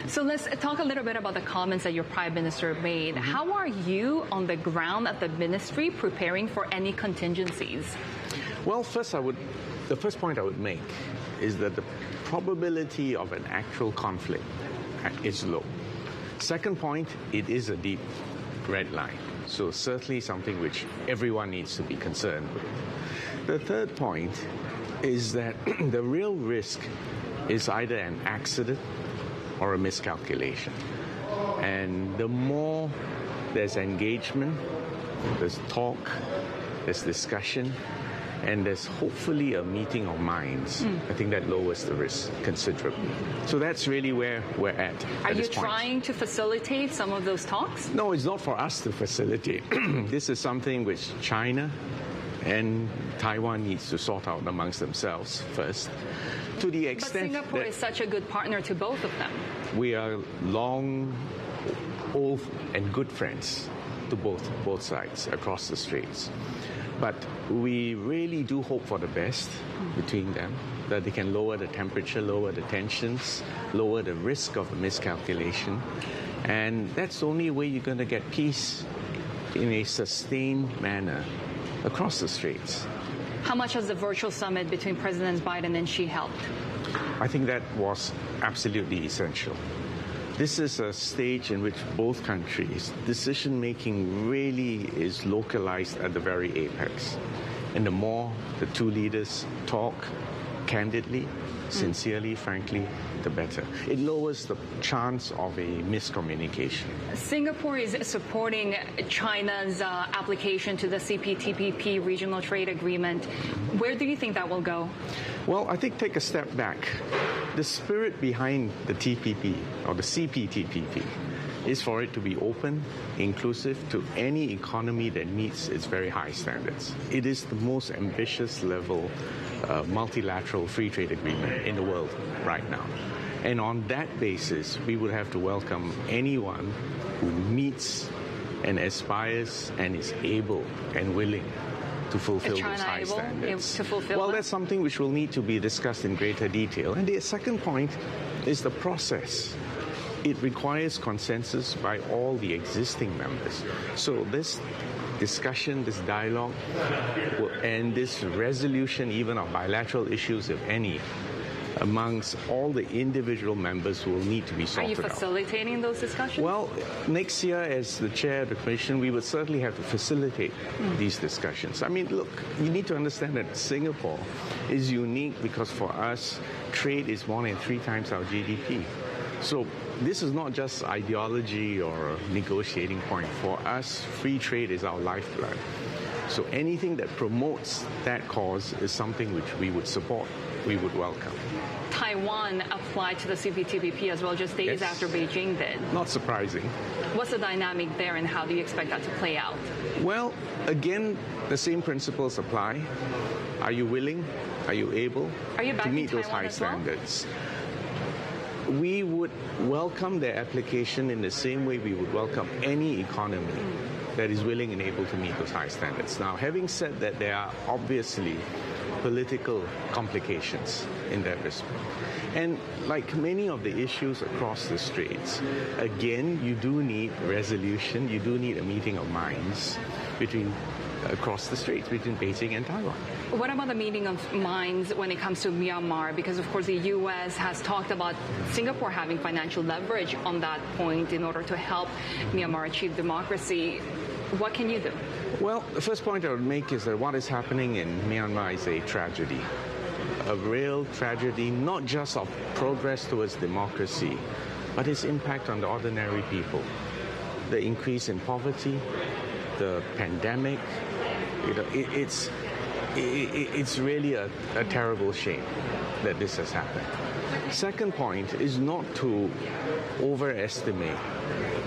So let's talk a little bit about the comments that your Prime Minister made. How are you on the ground at the ministry preparing for any contingencies? Well, the first point I would make is that the probability of an actual conflict is low. Second point, it is a deep red line. So certainly something which everyone needs to be concerned with. The third point is that the real risk is either an accident or a miscalculation. And the more there's engagement, there's talk, there's discussion, and there's hopefully a meeting of minds, I think that lowers the risk considerably. So that's really where we're at. Are you trying to facilitate some of those talks? No, it's not for us to facilitate. This is something which China and Taiwan needs to sort out amongst themselves first. To the extent but Singapore is such a good partner to both of them. We are long, old, and good friends to both sides across the straits. But we really do hope for the best between them, that they can lower the temperature, lower the tensions, lower the risk of a miscalculation. And that's the only way you're going to get peace in a sustained manner across the straits. How much has the virtual summit between President Biden and Xi helped? I think that was absolutely essential. This is a stage in which both countries' decision-making really is localized at the very apex. And the more the two leaders talk candidly, sincerely, frankly, the better. It lowers the chance of a miscommunication. Singapore is supporting China's application to the CPTPP regional trade agreement. Where do you think that will go? Well, I think take a step back. The spirit behind the TPP or the CPTPP is for it to be open, inclusive to any economy that meets its very high standards. It is the most ambitious level multilateral free trade agreement in the world right now. And on that basis, we would have to welcome anyone who meets and aspires and is able and willing to fulfill those high standards. Well, that's something which will need to be discussed in greater detail. And the second point is the process. It requires consensus by all the existing members. So this discussion, this dialogue, and this resolution even of bilateral issues, if any, amongst all the individual members will need to be sorted out. Are you facilitating those discussions? Well, next year as the chair of the commission, we would certainly have to facilitate these discussions. I mean, look, you need to understand that Singapore is unique because for us, trade is more than 3 times our GDP. So this is not just ideology or a negotiating point. For us, free trade is our lifeblood. So anything that promotes that cause is something which we would support, we would welcome. Taiwan applied to the CPTPP as well, just days after Beijing did. Not surprising. What's the dynamic there and how do you expect that to play out? Well, again, the same principles apply. Are you willing? Are you able to meet those high standards? We would welcome their application in the same way we would welcome any economy that is willing and able to meet those high standards. Now, having said that, there are obviously political complications in that respect. And like many of the issues across the straits, again, you do need resolution, you do need a meeting of minds across the straits between Beijing and Taiwan. What about the meeting of minds when it comes to Myanmar? Because, of course, the U.S. has talked about Singapore having financial leverage on that point in order to help Myanmar achieve democracy. What can you do? Well, the first point I would make is that what is happening in Myanmar is a tragedy. A real tragedy, not just of progress towards democracy, but its impact on the ordinary people. The increase in poverty, the pandemic, it's really a terrible shame that this has happened. Second point is not to overestimate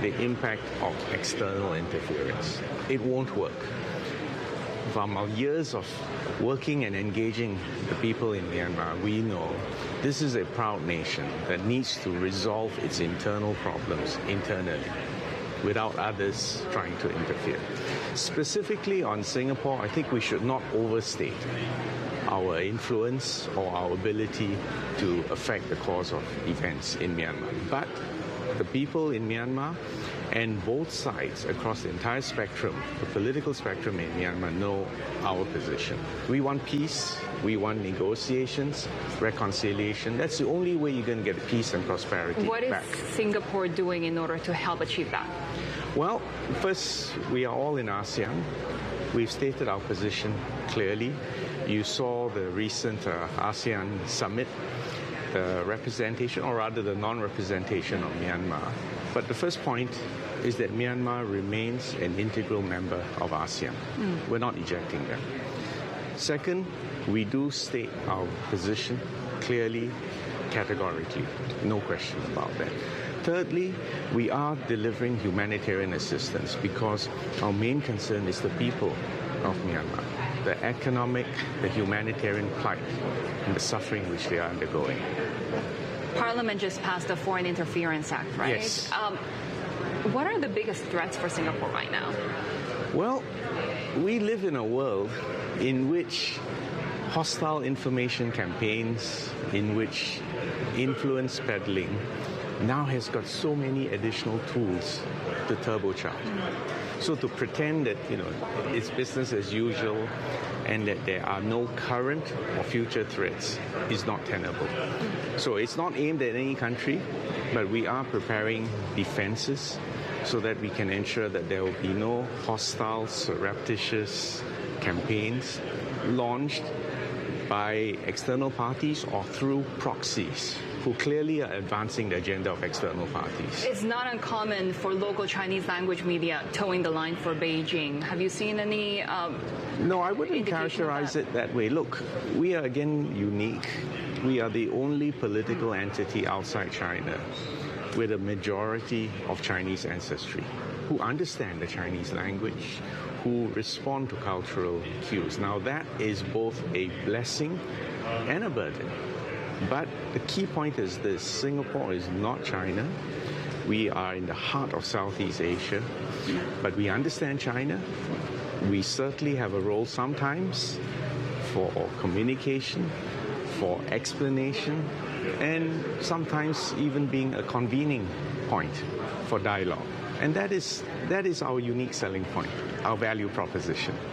the impact of external interference. It won't work. From our years of working and engaging the people in Myanmar, we know this is a proud nation that needs to resolve its internal problems internally without others trying to interfere. Specifically on Singapore, I think we should not overstate our influence or our ability to affect the course of events in Myanmar. But the people in Myanmar and both sides across the entire spectrum, the political spectrum in Myanmar, know our position. We want peace, we want negotiations, reconciliation. That's the only way you're going to get peace and prosperity What is back. Singapore doing in order to help achieve that? Well, first, we are all in ASEAN. We've stated our position clearly. You saw the recent ASEAN summit, the representation, or rather the non-representation of Myanmar. But the first point is that Myanmar remains an integral member of ASEAN. We're not ejecting them. Second, we do state our position clearly, categorically. No question about that. Thirdly, we are delivering humanitarian assistance because our main concern is the people of Myanmar, the economic, the humanitarian plight, and the suffering which they are undergoing. Parliament just passed the Foreign Interference Act, right? Yes. What are the biggest threats for Singapore right now? Well, we live in a world in which hostile information campaigns, in which influence peddling now has got so many additional tools to turbocharge. So to pretend that, it's business as usual and that there are no current or future threats is not tenable. So it's not aimed at any country, but we are preparing defenses so that we can ensure that there will be no hostile, surreptitious campaigns launched by external parties or through proxies who clearly are advancing the agenda of external parties. It's not uncommon for local Chinese language media towing the line for Beijing. Have you seen any No, I wouldn't characterize it that way. Look, we are again unique. We are the only political entity outside China with a majority of Chinese ancestry who understand the Chinese language, who respond to cultural cues. Now that is both a blessing and a burden. But the key point is this: Singapore is not China. We are in the heart of Southeast Asia, but we understand China. We certainly have a role sometimes for communication, for explanation, and sometimes even being a convening point for dialogue. And that is our unique selling point, our value proposition.